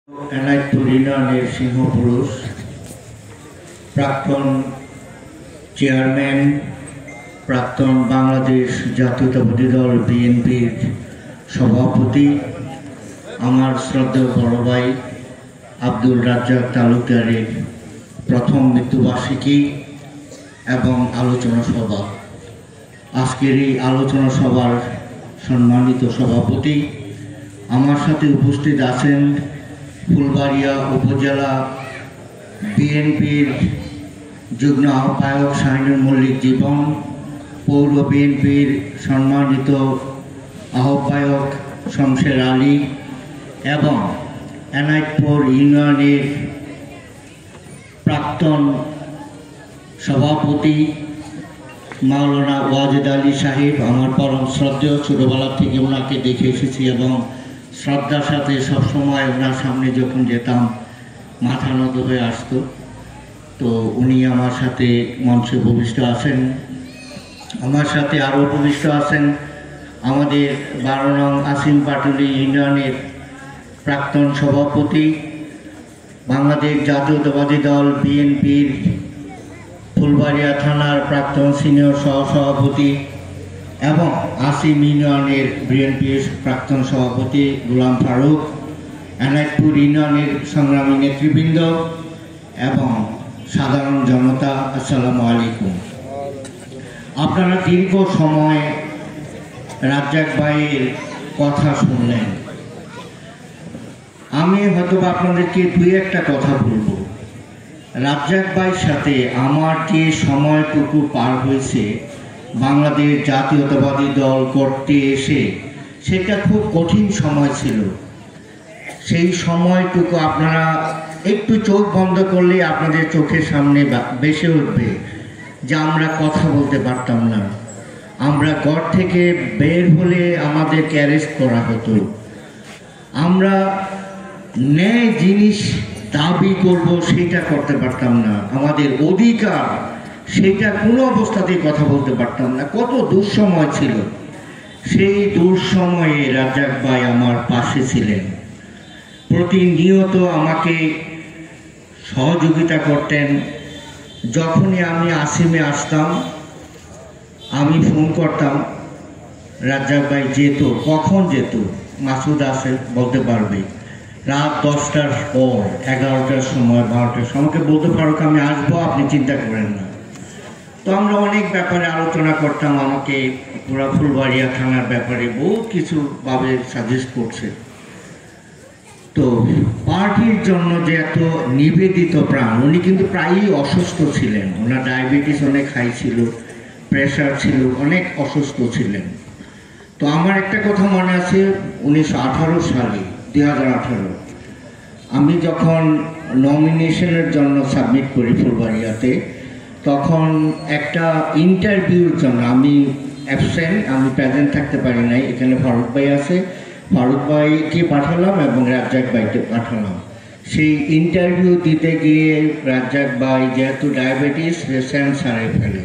এনায়তপুর ইউনিয়নের সিংহপুরুষ, প্রাক্তন চেয়ারম্যান, প্রাক্তন বাংলাদেশ জাতীয়তাবাদী দল বিএনপির সভাপতি, আমার শ্রদ্ধেয় বড় ভাই আব্দুল রাজ্জাক তালুকদারের প্রথম মৃত্যুবার্ষিকী এবং আলোচনা সভা। আজকের এই আলোচনা সভার সম্মানিত সভাপতি, আমার সাথে উপস্থিত আছেন ফুলবাড়িয়া উপজেলা বিএনপির যুগ্ম আহ্বায়ক শাহিনুর মল্লিক জীবন, পৌর বিএনপির সম্মানিত আহ্বায়ক শমশের আলী এবং এনায়তপুর ইউনিয়নের প্রাক্তন সভাপতি মাওলানা ওয়াজেদ আলী সাহেব, আমার পরম শ্রদ্ধেয়। ছোটোবেলা থেকে ওনাকে দেখে এসেছি এবং শ্রদ্ধার সাথে সবসময় ওনার সামনে যখন যেতাম মাথা নত হয়ে আসতো। তো উনি আমার সাথে মঞ্চে উপবিষ্ট আছেন। আমার সাথে আরও উপবিষ্ট আছেন আমাদের 12 নং আসিম পাটুলি ইউনিয়নের প্রাক্তন সভাপতি, বাংলাদেশ জাতীয়তাবাদী দল বিএনপির ফুলবাড়িয়া থানার প্রাক্তন সিনিয়র সহসভাপতি এবং আসিম ইউনিয়নের বিএনপির প্রাক্তন সভাপতি গোলাম ফারুক, এনায়তপুর ইউনিয়নের সংগ্রামী নেতৃবৃন্দ এবং সাধারণ জনতা, আসসালামু আলাইকুম। আপনারা দীর্ঘ সময় রাজ্জাক ভাইয়ের কথা শুনলেন। আমি হয়তো আপনাদেরকে দুই একটা কথা বলবো। রাজ্জাক ভাইয়ের সাথে আমার যে সময়টুকু পার হয়েছে বাংলাদেশ জাতীয়তাবাদী দল করতে এসে, সেটা খুব কঠিন সময় ছিল। সেই সময়টুকু আপনারা একটু চোখ বন্ধ করলে আপনাদের চোখের সামনে ভেসে উঠবে যে আমরা কথা বলতে পারতাম না। আমরা ঘর থেকে বের হলে আমাদেরকে অ্যারেস্ট করা হতো। আমরা ন্যায় জিনিস দাবি করব সেটা করতে পারতাম না। আমাদের অধিকার সেটা কোনো অবস্থাতেই কথা বলতে পারতাম না। কত দুঃসময় ছিল। সেই দুঃসময়ে রাজ্জাক ভাই আমার পাশে ছিলেন, প্রতিনিয়ত আমাকে সহযোগিতা করতেন। যখনই আমি আসিমে আসতাম আমি ফোন করতাম, রাজ্জাক ভাই যেত। কখন যেত মাসুদ আছে বলতে পারবে, রাত 10টার পর, 11টার সময়, 12টার সময় বলতে পারো আমি আসবো, আপনি চিন্তা করেন না। তো আমরা অনেক ব্যাপারে আলোচনা করতাম। আমাকে পুরা ফুলবাড়িয়া থানার ব্যাপারে বহুত কিছু ভাবে সাজেস্ট করছে। তো পার্টির জন্য যে এত নিবেদিত প্রাণ, উনি কিন্তু প্রায়ই অসুস্থ ছিলেন। ওনার ডায়াবেটিস অনেক হাই ছিল, প্রেশার ছিল, অনেক অসুস্থ ছিলেন। তো আমার একটা কথা মনে আছে, 1918 সালে 2018 আমি যখন নমিনেশনের জন্য সাবমিট করি ফুলবাড়িয়াতে, তখন একটা ইন্টারভিউর জন্য আমি অ্যাবসেন্ট, আমি প্রেজেন্ট থাকতে পারি নাই। এখানে ফারুক ভাই আছে, ফারুক ভাইকে পাঠালাম এবং রাজ্জাক ভাইকে পাঠালাম। সেই ইন্টারভিউ দিতে গিয়ে রাজ্জাক ভাই যেহেতু ডায়াবেটিস, সেন্স হারিয়ে ফেলে।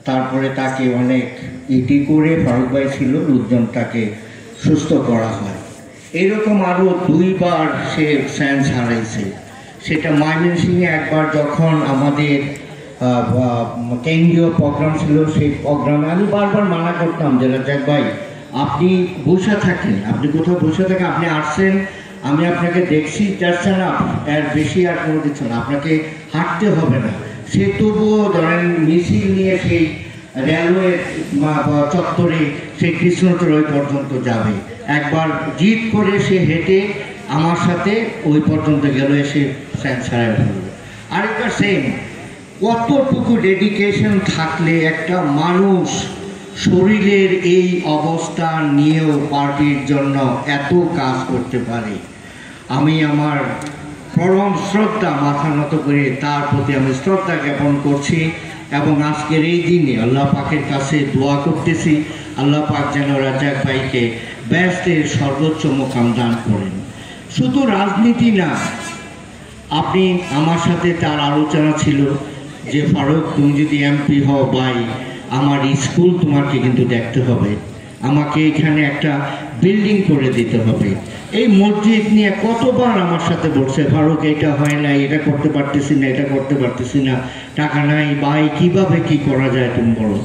তারপরে তাকে অনেক ইটি করে, ফারুক ভাই ছিল, লোকজন তাকে সুস্থ করা হয়। এরকম আরও 2 বার সে সেন্স হারাইছে। সেটা ময়মনসিংহে একবার যখন আমাদের কেন্দ্রীয় প্রোগ্রাম ছিল, সেই প্রোগ্রামে আমি বারবার মানা করতাম যে রাজ্জাক ভাই আপনি বসে থাকেন, আপনি কোথাও বসে থাকেন, আপনি আসছেন, আমি আপনাকে দেখছি, যাচ্ছে না, এর বেশি আর কোনো কিছু না, আপনাকে হাঁটতে হবে না। সে তবুও ধরেন মিছিল নিয়ে সেই রেলওয়ে চত্বরে সেই কৃষ্ণচূড়া পর্যন্ত যাবে। একবার জিদ করে সে হেঁটে আমার সাথে ওই পর্যন্ত গেল, এসে সেন্স হারিয়ে ফেলল। আরেকবার সেম, কতটুকু ডেডিকেশন থাকলে একটা মানুষ শরীরের এই অবস্থা নিয়েও পার্টির জন্য এত কাজ করতে পারে। আমি আমার পরম শ্রদ্ধা মাথা নত করে তার প্রতি আমি শ্রদ্ধা জ্ঞাপন করছি এবং আজকের এই দিনে আল্লাহ পাকের কাছে দোয়া করতেছি, আল্লাহ পাক যেন রাজ্জাক ভাইকে ব্যস্তের সর্বোচ্চ মোকাম দান করেন। শুধু রাজনীতি না, আপনি আমার সাথে তার আলোচনা ছিল যে ফারুক তুমি যদি এমপি হও ভাই, আমার স্কুল তোমাকে কিন্তু দেখতে হবে, আমাকে এখানে একটা বিল্ডিং করে দিতে হবে। এই মসজিদ নিয়ে কতবার আমার সাথে বলছে, ফারুক এটা হয় না, এটা করতে পারতেছি না, এটা করতে পারতেছি না, টাকা নাই ভাই, কিভাবে কি করা যায় তুমি বলো।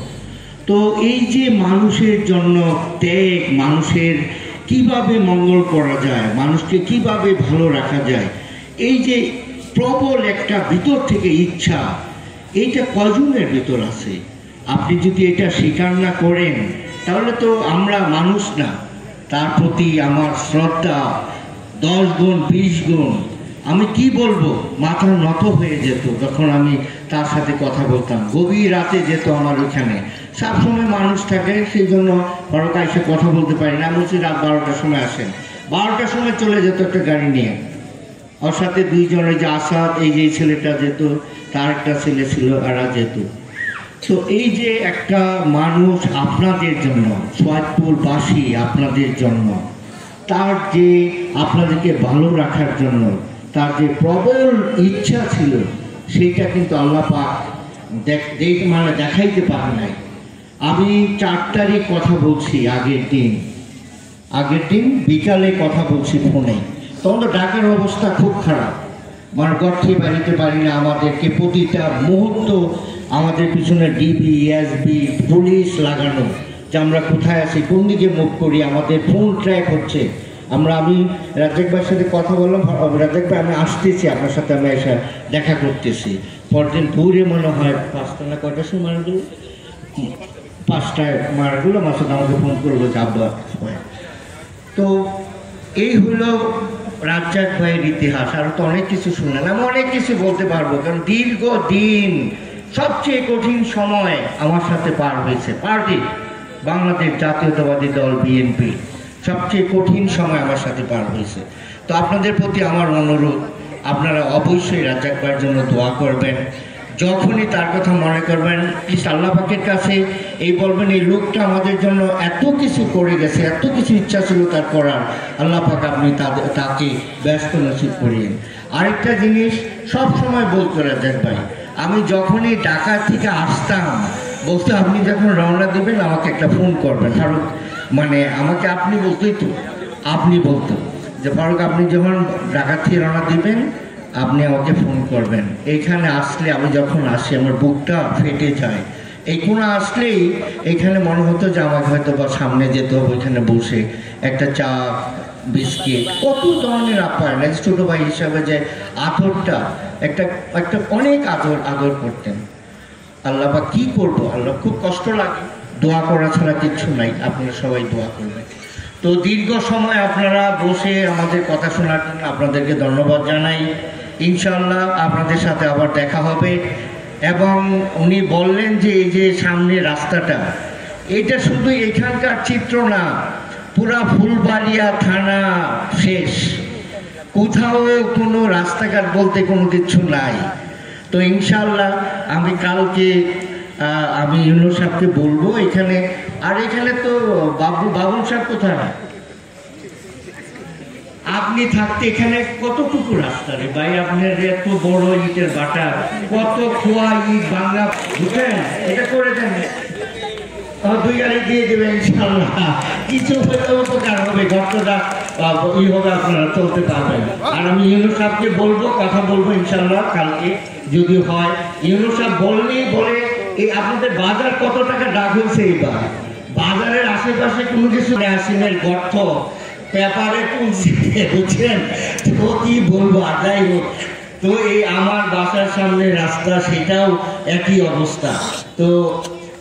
তো এই যে মানুষের জন্য ত্যাগ, মানুষের কিভাবে মঙ্গল করা যায়, মানুষকে কিভাবে ভালো রাখা যায়, এই যে প্রবল একটা ভিতর থেকে ইচ্ছা, এইটা কজনের ভিতর আছে? আপনি যদি এটা স্বীকার না করেন তাহলে তো আমরা মানুষ না। তার প্রতি আমার শ্রদ্ধা 10 গুণ 20 গুণ। আমি কি বলবো, মাথা নত হয়ে যেত যখন আমি তার সাথে কথা বলতাম। গভীর রাতে যেত আমার ওইখানে, সবসময় মানুষ থাকে, সেই জন্য বড়কা এসে কথা বলতে পারি না। আমি বলছি রাত 12টার সময় আসেন, 12টার সময় চলে যেত একটা গাড়ি নিয়ে। ওর সাথে 2 জন, ওই যে আসাদ, এই যে ছেলেটা যেত, তার একটা ছেলে ছিল, এরা যেত। তো এই যে একটা মানুষ আপনাদের জন্য, সৈয়দপুরবাসী আপনাদের জন্য, তার যে আপনাদেরকে ভালো রাখার জন্য তার যে প্রবল ইচ্ছা ছিল, সেইটা কিন্তু আল্লাহ পাক দেখাইতে পারে নাই। আমি 4 তারিখ কথা বলছি, আগের দিন বিকালে কথা বলছি ফোনে, তখন তো ঢাকার অবস্থা খুব খারাপ, মানে গর্থে বাড়িতে পারি না। আমাদেরকে প্রতিটা মুহূর্ত আমাদের পিছনে ডিবি, এসবি, পুলিশ লাগানো, যে আমরা কোথায় আছি, কোন দিকে মুভ করি, আমাদের ফোন ট্র্যাক হচ্ছে। আমি রাজ্জাক ভাইয়ের সাথে কথা বললাম, রাজ্জাক ভাই আমি আসতেছি, আপনার সাথে আমি এসে দেখা করতেছি। পরদিন ভোরে মনে হয় 5টা না কয়টার সময় মারা গেল, 5টায় মারা গেল। মাসুদ আমাকে ফোন করলো যে আব্বা। তো এই হলো রাজ্জাক ভাইয়ের ইতিহাস। আর তো অনেক কিছু শুনলেন, আমি অনেক কিছু বলতে পারবো, কারণ দীর্ঘদিন সবচেয়ে কঠিন সময় আমার সাথে পার হয়েছে। পার্টি বাংলাদেশ জাতীয়তাবাদী দল বিএনপি সবচেয়ে কঠিন সময় আমার সাথে পার হয়েছে। তো আপনাদের প্রতি আমার অনুরোধ, আপনারা অবশ্যই রাজ্জাক ভাইয়ের জন্য দোয়া করবেন। যখনই তার কথা মনে করবেন, প্লিজ আল্লাহ পাকের কাছে এই বলবেন, এই লোকটা আমাদের জন্য এত কিছু করে গেছে, এত কিছু ইচ্ছা ছিল তার করার, আল্লাহ পাক আপনি তাকে ব্যস্ত নসিব করিয়েন। আরেকটা জিনিস সব সময় বলতো রাজ্জাক ভাই, আমি যখনই ঢাকা থেকে আসতাম বলতো, আপনি যখন রওনা দেবেন আমাকে একটা ফোন করবেন ফারুক, মানে আমাকে আপনি বলতোই তো, আপনি বলতো যে ফারুক আপনি যখন ঢাকা থেকে রওনা দিবেন আপনি আমাকে ফোন করবেন। এইখানে আসলে, আমি যখন আসি আমার বুকটা ফেটে যায়। এই কোনা আসলেই এখানে মনে হতো যে আমাকে হয়তো বা সামনে যেতে হবে, ওইখানে বসে একটা চা, বিস্কিট, কত ধরনের আপ্যায়ন, ছোটো ভাই হিসাবে যে আদরটা, একটা অনেক আদর করতেন। আল্লাহ বা কী করবো, আল্লাহ খুব কষ্ট লাগে, দোয়া করা ছাড়া কিচ্ছু নাই, আপনারা সবাই দোয়া করবেন। তো দীর্ঘ সময় আপনারা বসে আমাদের কথা শোনার জন্য আপনাদেরকে ধন্যবাদ জানাই। ইনশাল্লাহ আপনাদের সাথে আবার দেখা হবে। এবং উনি বললেন যে এই যে সামনে রাস্তাটা, এটা শুধু এখানকার চিত্র না, পুরা ফুলবাড়িয়া থানা শেষ, কোথাও কোনো রাস্তাঘাট বলতে কোনো কিছু নাই। তো ইনশাল্লাহ আমি কালকে আমি ইউনুস সাহেবকে বলবো এখানে। আর এখানে তো বাবুল সাহেব কোথায়? আপনি থাকতে এখানে কতটুকু রাস্তা রে ভাই, আপনার এত বড় ইটের বাটা, কত খোয়া ইট বাংলা, বুঝলেন? এটা করে দেন, 2 গাড়ি দিয়ে দেবেন ইনশাল্লাহ, কিছু হয়তো উপকার হবে, ঘরটা হবে, আপনারা চলতে পারবেন। আর আমি ইউনুস সাহেবকে বলবো, কথা বলবো ইনশাল্লাহ কালকে যদি হয়। ইউনুস সাহেব বললেই বলে, এই আপনাদের বাজার কত টাকা ডাক হয়েছে এইবার, বাজারের আশেপাশে কোনো কিছু আসিমের গর্ত পেপারে তুলছে, বুঝছেন? তো কি বলবো, আর যাই হোক। তো এই আমার বাসার সামনে রাস্তা, সেটাও একই অবস্থা। তো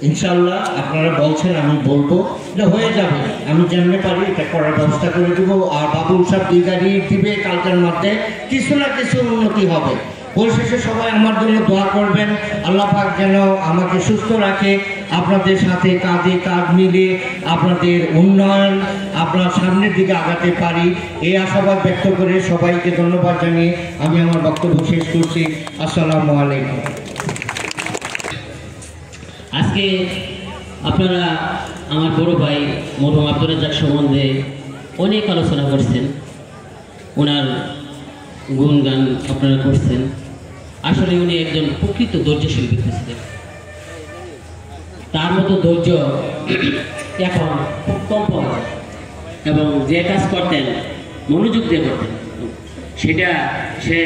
ইনশাল্লাহ আপনারা বলছেন, আমি বলবো এটা হয়ে যাবে, আমি যেমনি পারি এটা করার ব্যবস্থা করে দেবো। আর বাবুল সাহেব 2 গাড়ি দিবে, কালকের মধ্যে কিছু না কিছু উন্নতি হবে। পরিশেষে সবাই আমার জন্য দোয়া করবেন, আল্লাহ পাক যেন আমাকে সুস্থ রাখে, আপনাদের সাথে কাঁধে কাঁধ মিলে আপনাদের উন্নয়ন, আপনার সামনের দিকে আগাতে পারি, এই আশাবাদ ব্যক্ত করে সবাইকে ধন্যবাদ জানিয়ে আমি আমার বক্তব্য শেষ করছি। আসসালামু আলাইকুম। আজকে আপনারা আমার বড় ভাই মরহুম আব্দুর রাজ্জাক সম্বন্ধে অনেক আলোচনা করছেন, ওনার গুণগান আপনারা করছেন। আসলে উনি একজন প্রকৃত ধৈর্যশীল ব্যক্তি ছিলেন, তার মতো ধৈর্য এখন খুব কম পাওয়া যায়। এবং যে কাজ করতেন মনোযোগ দিয়ে করতেন, সেটা সে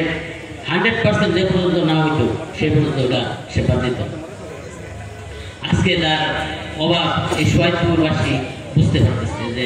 100% যে পর্যন্ত না হইতো সে পর্যন্ত ওটা সে বাদ দিত। আজকে তার অভাব এই শহীদপুরবাসী বুঝতে পারতেছে যে